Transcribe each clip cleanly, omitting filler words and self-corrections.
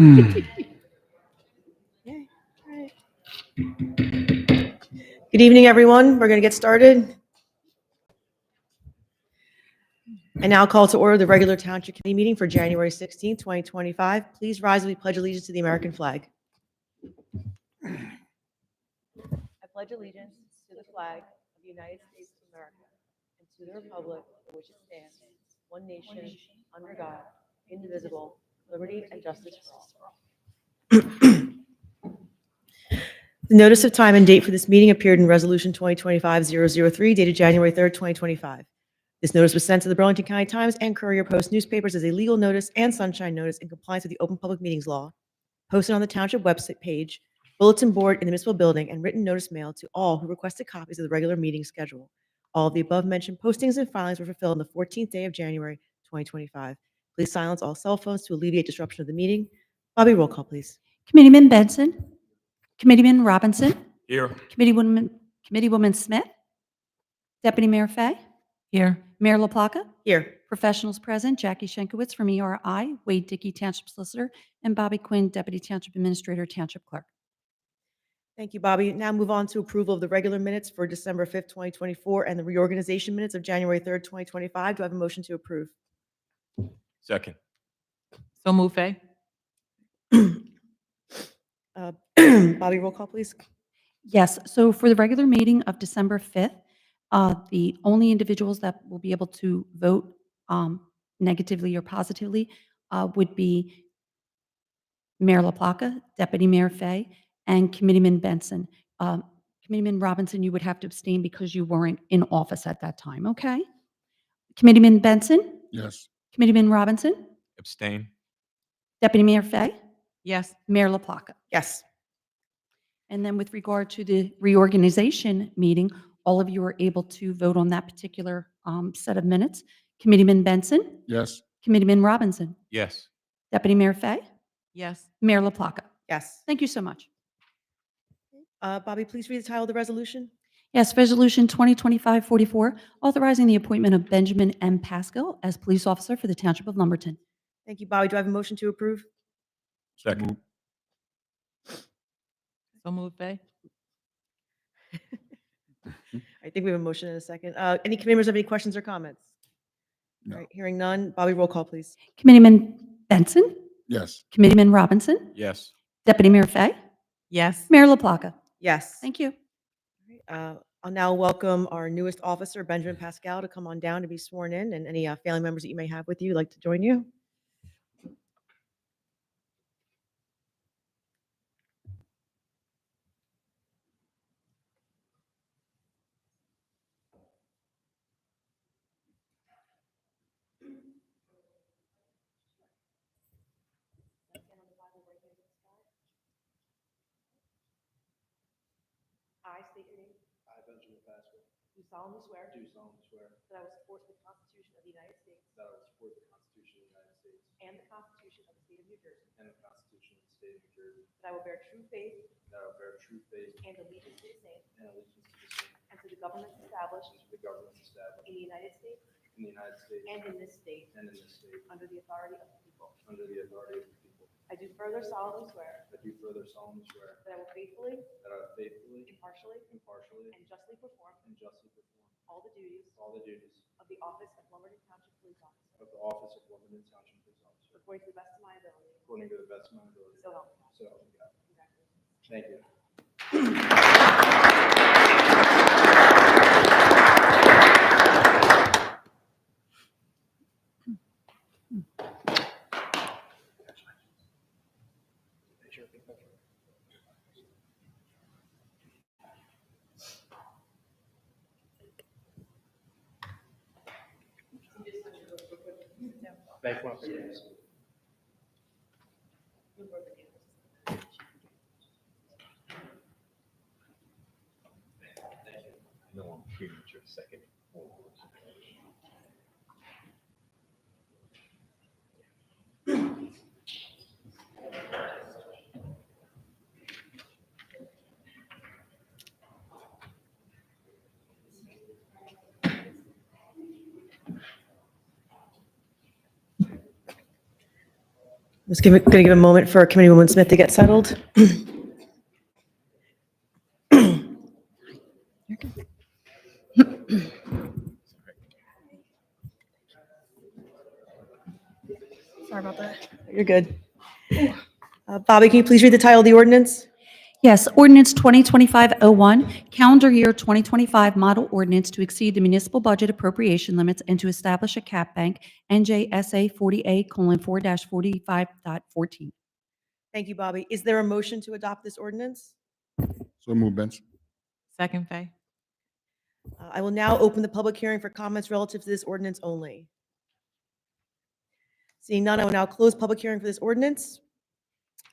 Yeah, right. Good evening, everyone. We're going to get started. I now call to order the regular Township Committee meeting for January 16, 2025. Please rise as we pledge allegiance to the American flag. I pledge allegiance to the flag of the United States of America and to the republic for which it stands, one nation, under God, indivisible, liberty and justice for all. The notice of time and date for this meeting appeared in Resolution 2025-003, dated January 3rd, 2025. This notice was sent to the Burlington County Times and Courier Post newspapers as a legal notice and sunshine notice in compliance with the Open Public Meetings Law, posted on the Township website page, bulletin board in the municipal building, and written notice mailed to all who requested copies of the regular meeting schedule. All of the above-mentioned postings and filings were fulfilled on the 14th day of January, 2025. Please silence all cell phones to alleviate disruption of the meeting. Bobby, roll call, please. Committeeman Benson. Committeeman Robinson. Here. Committeewoman Smith. Deputy Mayor Fay. Here. Mayor LaPlaca. Here. Professionals present, Jackie Schenkowitz from ERI, Wade Dickey, Township Solicitor, and Bobby Quinn, Deputy Township Administrator, Township Clerk. Thank you, Bobby. Now move on to approval of the regular minutes for December 5th, 2024, and the reorganization minutes of January 3rd, 2025. Do I have a motion to approve? Second. So move, Fay. Bobby, roll call, please. Yes, so for the regular meeting of December 5th, the only individuals that will be able to vote negatively or positively would be Mayor LaPlaca, Deputy Mayor Fay, and Committeeman Benson. Committeeman Robinson, you would have to abstain because you weren't in office at that time, okay? Committeeman Benson? Yes. Committeeman Robinson? Abstain. Deputy Mayor Fay? Yes. Mayor LaPlaca? Yes. And then with regard to the reorganization meeting, all of you are able to vote on that particular set of minutes. Committeeman Benson? Yes. Committeeman Robinson? Yes. Deputy Mayor Fay? Yes. Mayor LaPlaca? Yes. Thank you so much. Bobby, please read the title of the resolution. Yes, Resolution 2025-44, authorizing the appointment of Benjamin M. Pascal as police officer for the Township of Lumberton. Thank you, Bobby. Do I have a motion to approve? Second. So move, Fay. I think we have a motion in a second. Any committee members have any questions or comments? No. All right, hearing none. Bobby, roll call, please. Committeeman Benson? Yes. Committeeman Robinson? Yes. Deputy Mayor Fay? Yes. Mayor LaPlaca? Yes. Thank you. I'll now welcome our newest officer, Benjamin Pascal, to come on down to be sworn in, and any family members that you may have with you like to join you. I state your name. I, Benjamin Pascal, Do solemnly swear do solemnly swear that I will support the Constitution of the United States that I will support the Constitution of the United States and the Constitution of the State of New Jersey, and the Constitution of the State of New Jersey, that I will bear true faith that I will bear true faith and allegiance to the same and allegiance to the same and to the governments established and to the governments established in the United States in the United States and in this state and in this state under the authority of the people. under the authority of the people. I do further solemnly swear I do further solemnly swear that I will faithfully, that I will faithfully, impartially, impartially, and justly perform and justly perform all the duties all the duties of the office of Lumberton Township Police Officer of the office of Lumberton Township Police Officer according to the best of my ability. according to the best of my ability. So help me God. So help me God. Congratulations. Thank you. Thank you. No, I'm premature second. Just going to give a moment for Committeewoman Smith to get settled. Sorry about that. You're good. Bobby, can you please read the title of the ordinance? Yes, ordinance 2025-01, calendar year 2025 model ordinance to exceed the municipal budget appropriation limits and to establish a cap bank, NJSA 40A:4-45.14. Thank you, Bobby. Is there a motion to adopt this ordinance? So move, Benson. Second, Fay. I will now open the public hearing for comments relative to this ordinance only. Seeing none, I will now close public hearing for this ordinance.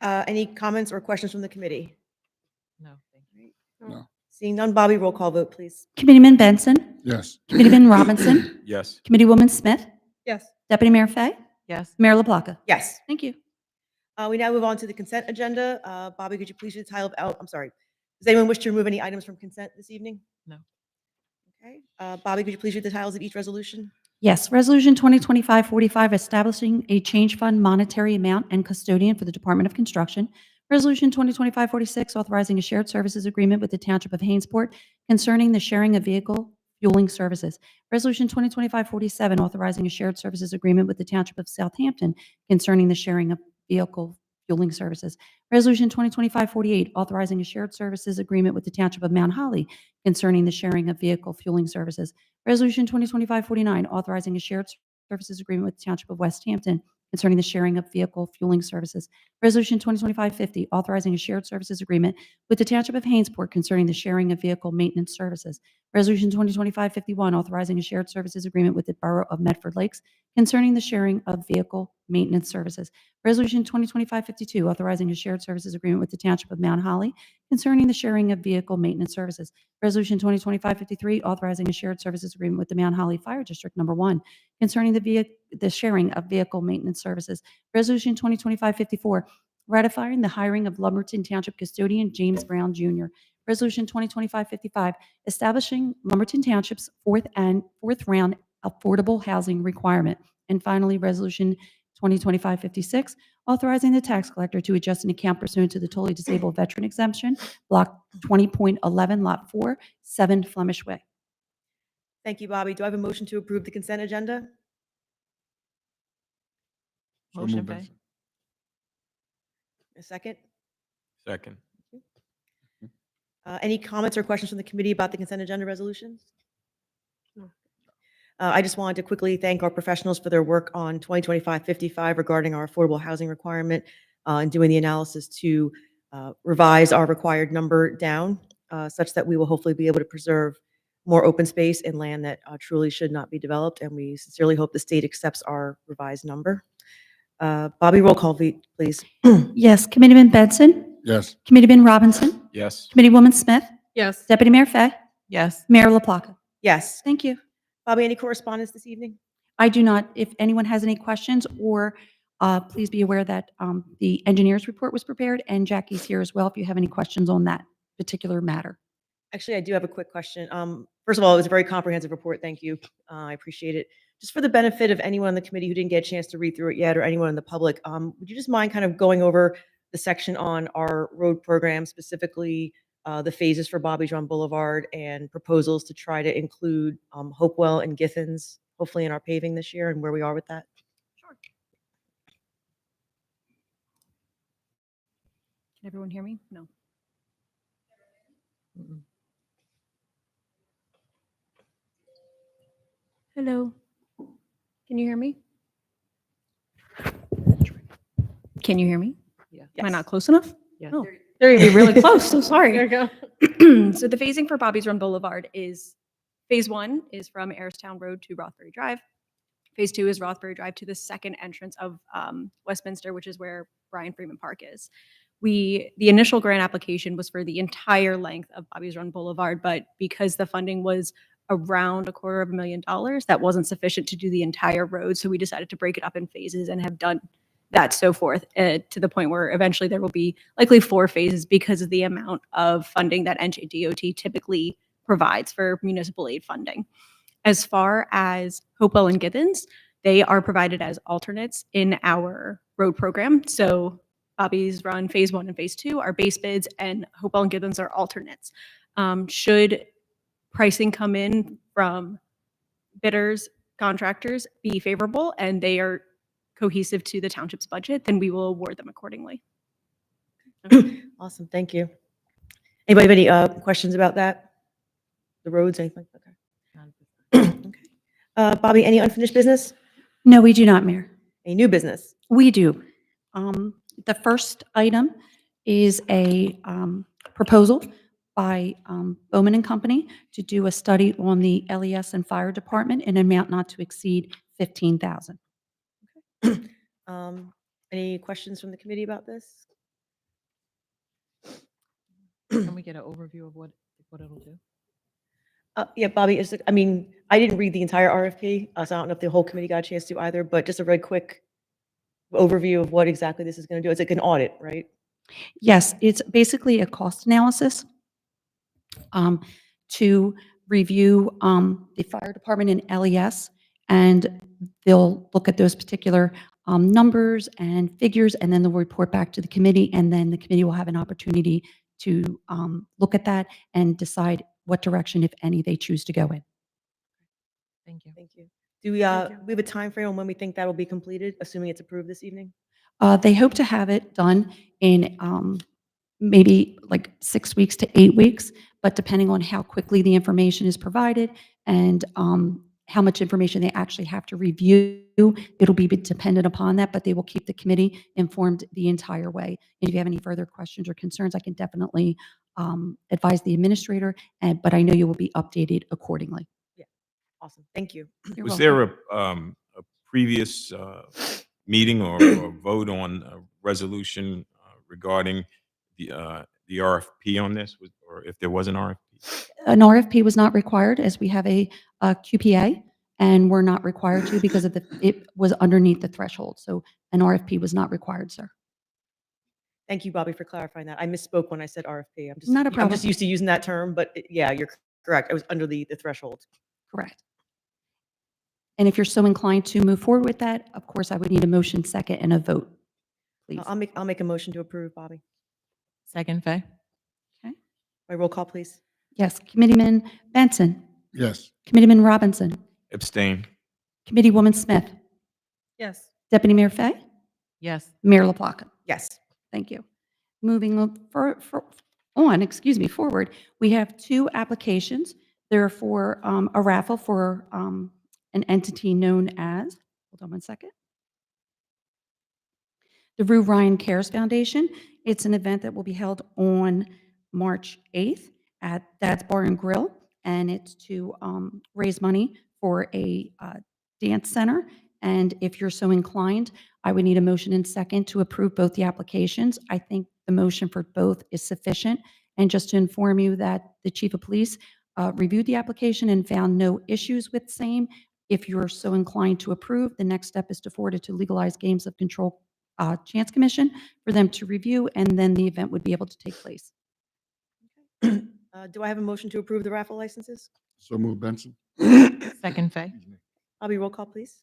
Any comments or questions from the committee? No, thank you. No. Seeing none, Bobby, roll call vote, please. Committeeman Benson, Yes. Committeeman Robinson, Yes. Committeewoman Smith, Yes. Deputy Mayor Fay, Yes. Mayor LaPlaca. Yes. Thank you. We now move on to the consent agenda. Bobby, could you please read the title of, I'm sorry. Does anyone wish to remove any items from consent this evening? No. Okay. Bobby, could you please read the titles of each resolution? Yes, Resolution 2025-45, establishing a change fund monetary amount and custodian for the Department of Construction. Resolution 2025-46, authorizing a shared services agreement with the Township of Hainesport concerning the sharing of vehicle fueling services. Resolution 2025-47, authorizing a shared services agreement with the Township of Southampton concerning the sharing of vehicle fueling services. Resolution 2025-48, authorizing a shared services agreement with the Township of Mount Holly concerning the sharing of vehicle fueling services. Resolution 2025-49, authorizing a shared services agreement with the Township of West Hampton concerning the sharing of vehicle fueling services. Resolution 2025-50, authorizing a shared services agreement with the Township of Hainesport concerning the sharing of vehicle maintenance services. Resolution 2025-51, authorizing a shared services agreement with the Borough of Medford Lakes concerning the sharing of vehicle maintenance services. Resolution 2025-52, authorizing a shared services agreement with the Township of Mount Holly concerning the sharing of vehicle maintenance services. Resolution 2025-53, authorizing a shared services agreement with the Mount Holly Fire District Number 1 concerning the sharing of vehicle maintenance services. Resolution 2025-54, ratifying the hiring of Lumberton Township custodian James Brown Jr. Resolution 2025-55, establishing Lumberton Township's fourth round affordable housing requirement. And finally, Resolution 2025-56, authorizing the tax collector to adjust an account pursuant to the totally disabled veteran exemption, Block 20.11, Lot 4, 7 Flemish Way. Thank you, Bobby. Do I have a motion to approve the consent agenda? So Motion, move, Fay. Benson. A second? Second. Any comments or questions from the committee about the consent agenda resolutions? No. I just wanted to quickly thank our professionals for their work on 2025-55 regarding our affordable housing requirement and doing the analysis to revise our required number down such that we will hopefully be able to preserve more open space and land that truly should not be developed. And we sincerely hope the state accepts our revised number. Bobby, roll call, please. Yes, Committeeman Benson, Yes. Committeeman Robinson, Yes. Committeewoman Smith, Yes. Deputy Mayor Fay, Yes. Mayor LaPlaca. Yes. Thank you. Bobby, any correspondence this evening? I do not. If anyone has any questions, or please be aware that the engineer's report was prepared, and Jackie's here as well if you have any questions on that particular matter. Actually, I do have a quick question. First of all, it was a very comprehensive report. Thank you. I appreciate it. Just for the benefit of anyone on the committee who didn't get a chance to read through it yet, or anyone in the public, would you just mind kind of going over the section on our road program, specifically the phases for Bobby's Run Boulevard and proposals to try to include Hopewell and Githens, hopefully in our paving this year, and where we are with that? Sure. Can everyone hear me? No. Mm-mm. Hello. Can you hear me? Can you hear me? Yeah. Am I Yes. not close enough? Yes. Oh, they're gonna be really close. So sorry. There you go. So the phasing for Bobby's Run Boulevard is phase 1 is from Aristown Road to Rothbury Drive. Phase 2 is Rothbury Drive to the second entrance of Westminster, which is where Brian Freeman Park is. The initial grant application was for the entire length of Bobby's Run Boulevard, but because the funding was around $250,000, that wasn't sufficient to do the entire road. So we decided to break it up in phases and have done that so forth to the point where eventually there will be likely 4 phases because of the amount of funding that NJDOT typically provides for municipal aid funding. As far as Hopewell and Githens, They are provided as alternates in our road program. So Bobby's Run Phase 1 and Phase 2 are base bids, and Hopewell and Gibbons are alternates. Should pricing come in from bidders, contractors be favorable, and they are cohesive to the township's budget, then we will award them accordingly. Awesome, thank you. Anybody have any questions about that? The roads, anything? Okay. None at this time. Okay. Bobby, any unfinished business? No, we do not, Mayor. Any new business? We do. The first item is a proposal by Bowman and Company to do a study on the LES and fire department in an amount not to exceed $15,000. Any questions from the committee about this? Can we get an overview of what it'll do? Yeah, Bobby, I mean, I didn't read the entire RFP, so I don't know if the whole committee got a chance to either, but just a very quick overview of what exactly this is going to do. It's like an audit, right? Yes, it's basically a cost analysis to review the fire department and LES, and they'll look at those particular numbers and figures, and then they'll report back to the committee, and then the committee will have an opportunity to look at that and decide what direction, if any, they choose to go in. Thank you. Thank you. Do we have a time frame on when we think that will be completed, assuming it's approved this evening? They hope to have it done in maybe like 6 weeks to 8 weeks, but depending on how quickly the information is provided and how much information they actually have to review, it'll be dependent upon that, but they will keep the committee informed the entire way. And if you have any further questions or concerns, I can definitely advise the administrator, but I know you will be updated accordingly. Awesome, thank you. You're Was welcome. there a previous meeting or vote on a resolution regarding the RFP on this, or if there was an RFP? An RFP was not required, as we have a QPA, and we're not required to because of it was underneath the threshold. So an RFP was not required, sir. Thank you, Bobby, for clarifying that. I misspoke when I said RFP. Not a I'm problem. just used to using that term, but yeah, you're correct. I was under the threshold. Correct. And if you're so inclined to move forward with that, of course, I would need a motion second and a vote, please. I'll make a motion to approve, Bobby. Second, Fay? My roll call, please. Yes, Committeeman Benson, Yes. Committeeman Robinson, Abstain. Committeewoman Smith, Yes. Deputy Mayor Fay, Yes. Mayor LaPlaca. Yes. Thank you. Moving forward, we have 2 applications. They're for a raffle for an entity known as, hold on one second, the Rue Ryan Cares Foundation. It's an event that will be held on March 8th at Dad's Bar and Grill, and it's to raise money for a dance center. And if you're so inclined, I would need a motion and second to approve both the applications. I think the motion for both is sufficient. And just to inform you that the Chief of Police reviewed the application and found no issues with same. If you're so inclined to approve, the next step is to forward it to Legalized Games of Control Chance Commission for them to review, and then the event would be able to take place. Do I have a motion to approve the raffle licenses? So move Benson. Second, Fay? Bobby, roll call, please.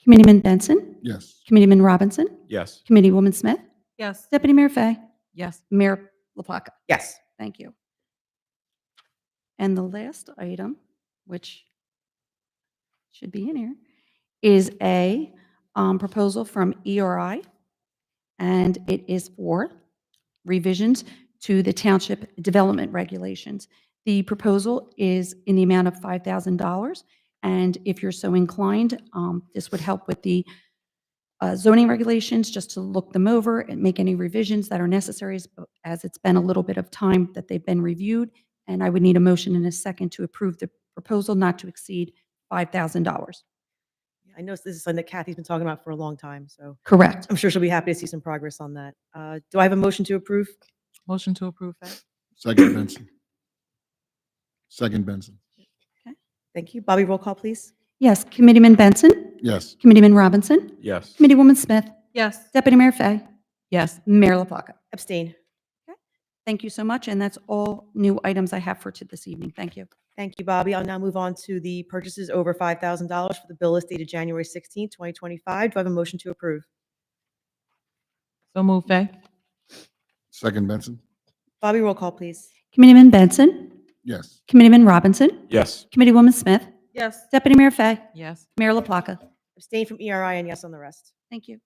Committeeman Benson, Yes. Committeeman Robinson, Yes. Committeewoman Smith, Yes. Deputy Mayor Fay, Yes. Mayor LaPlaca. Yes. Thank you. And the last item, which should be in here, is a proposal from ERI, and it is for revisions to the township development regulations. The proposal is in the amount of $5,000, and if you're so inclined, this would help with the zoning regulations, just to look them over and make any revisions that are necessary, as it's been a little bit of time that they've been reviewed. And I would need a motion and a second to approve the proposal not to exceed $5,000. I know this is something that Kathy's been talking about for a long time, so Correct. I'm sure she'll be happy to see some progress on that. Do I have a motion to approve? Motion to approve, Fay? Second Benson. Second Benson. Thank you. Bobby, roll call, please. Yes, Committeeman Benson, Yes. Committeeman Robinson, Yes. Committeewoman Smith, Yes. Deputy Mayor Fay, Yes. Mayor LaPlaca. Abstain. Thank you so much, and that's all new items I have for this evening. Thank you. Thank you, Bobby. I'll now move on to the purchases over $5,000 for the bill list dated January 16th, 2025. Do I have a motion to approve? So move, Faye. Second Benson? Bobby, roll call, please. Committeeman Benson, Yes. Committeeman Robinson, Yes. Committeewoman Smith, Yes. Deputy Mayor Fay, Yes. Mayor LaPlaca. Abstain from ERI and yes on the rest. Thank you.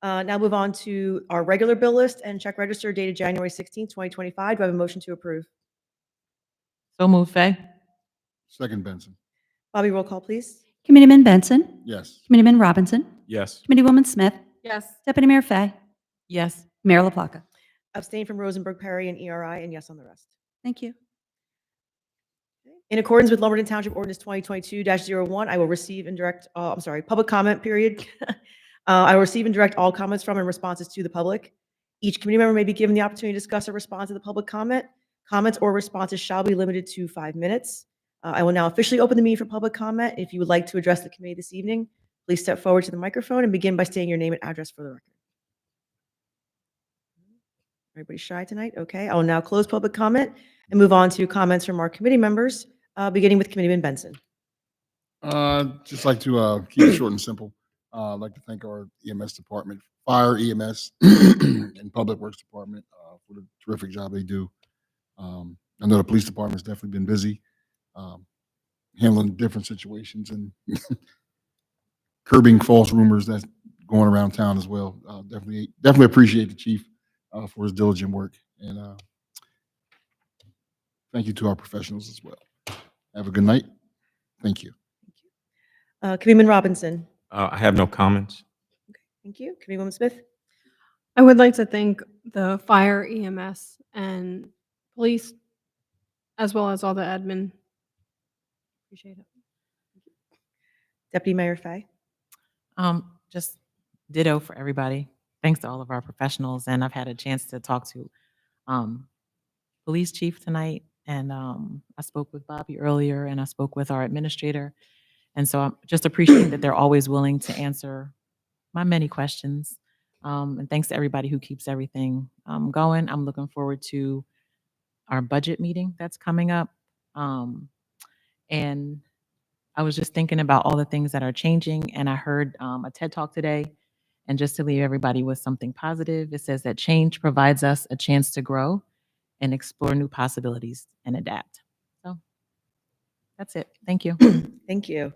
Now move on to our regular bill list and check register dated January 16th, 2025. Do I have a motion to approve? So move, Faye. Second Benson? Bobby, roll call, please. Committeeman Benson, Yes. Committeeman Robinson, Yes. Committeewoman Smith, Yes. Deputy Mayor Fay, Yes. Mayor LaPlaca. Abstain from Rosenberg, Perry, and ERI and yes on the rest. Thank you. In accordance with Lumberton Township Ordinance 2022-01, I will receive and direct, public comment period. I will receive and direct all comments from and responses to the public. Each committee member may be given the opportunity to discuss or respond to the public comment. Comments or responses shall be limited to 5 minutes. I will now officially open the meeting for public comment. If you would like to address the committee this evening, please step forward to the microphone and begin by stating your name and address for the record. Everybody shy tonight? Okay, I will now close public comment and move on to comments from our committee members, beginning with Committeeman Benson. Just like to keep it short and simple. I'd like to thank our EMS department, fire, EMS, and public works department for the terrific job they do. I know the police department's definitely been busy handling different situations and curbing false rumors that's going around town as well. Definitely appreciate the chief for his diligent work, and thank you to our professionals as well. Have a good night. Thank you. Committeeman Robinson. I have no comments. Thank you. Committeewoman Smith. I would like to thank the fire, EMS, and police, as well as all the admin. Appreciate it. Deputy Mayor Fay. Just ditto for everybody. Thanks to all of our professionals. And I've had a chance to talk to police chief tonight. And I spoke with Bobby earlier, and I spoke with our administrator. And so I just appreciate that they're always willing to answer my many questions. And thanks to everybody who keeps everything going. I'm looking forward to our budget meeting that's coming up. And I was just thinking about all the things that are changing, and I heard a TED Talk today. And just to leave everybody with something positive, it says that change provides us a chance to grow and explore new possibilities and adapt. So that's it. Thank you. Thank you.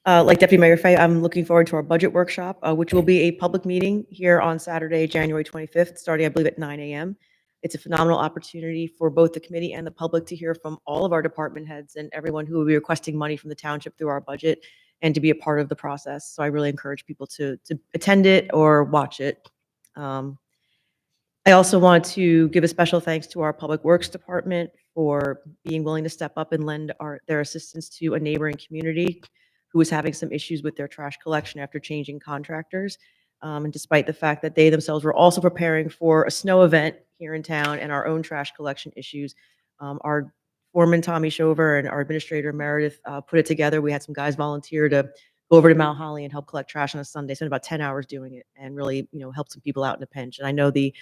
Like Deputy Mayor Fay, I'm looking forward to our budget workshop, which will be a public meeting here on Saturday, January 25th, starting, I believe, at 9 a.m. It's a phenomenal opportunity for both the committee and the public to hear from all of our department heads and everyone who will be requesting money from the township through our budget and to be a part of the process. So I really encourage people to attend it or watch it. I also want to give a special thanks to our Public Works Department for being willing to step up and lend their assistance to a neighboring community who was having some issues with their trash collection after changing contractors. And despite the fact that they themselves were also preparing for a snow event here in town and our own trash collection issues, our foreman, Tommy Shover, and our administrator, Meredith, put it together. We had some guys volunteer to go over to Mount Holly and help collect trash on a Sunday. Spent about 10 hours doing it and really, helped some people out in a pinch. And I know the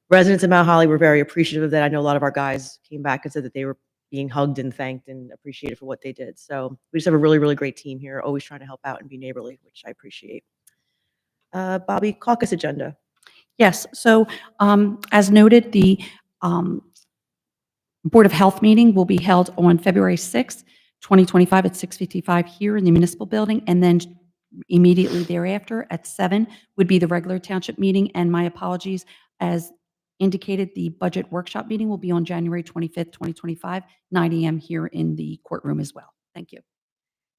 residents of Mount Holly were very appreciative of that. I know a lot of our guys came back and said that they were being hugged and thanked and appreciated for what they did. So we just have a really, really great team here, always trying to help out and be neighborly, which I appreciate. Bobby, caucus agenda. Yes, so as noted, the Board of Health meeting will be held on February 6th, 2025 at 6:55 here in the municipal building, and then immediately thereafter at 7 would be the regular township meeting. And my apologies, as indicated, the budget workshop meeting will be on January 25th, 2025, 9 a.m. here in the courtroom as well. Thank you.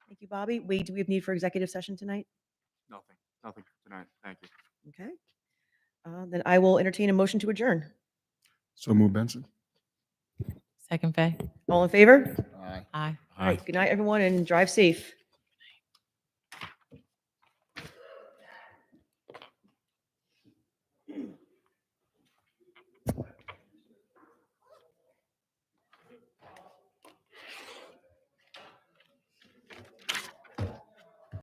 Thank you, Bobby. Wade, do we have need for executive session tonight? Nothing for tonight. Thank you. Okay. Then I will entertain a motion to adjourn. So move Benson. Second, Faye. All in favor? Aye. Aye. All right. Good night, everyone, and drive safe.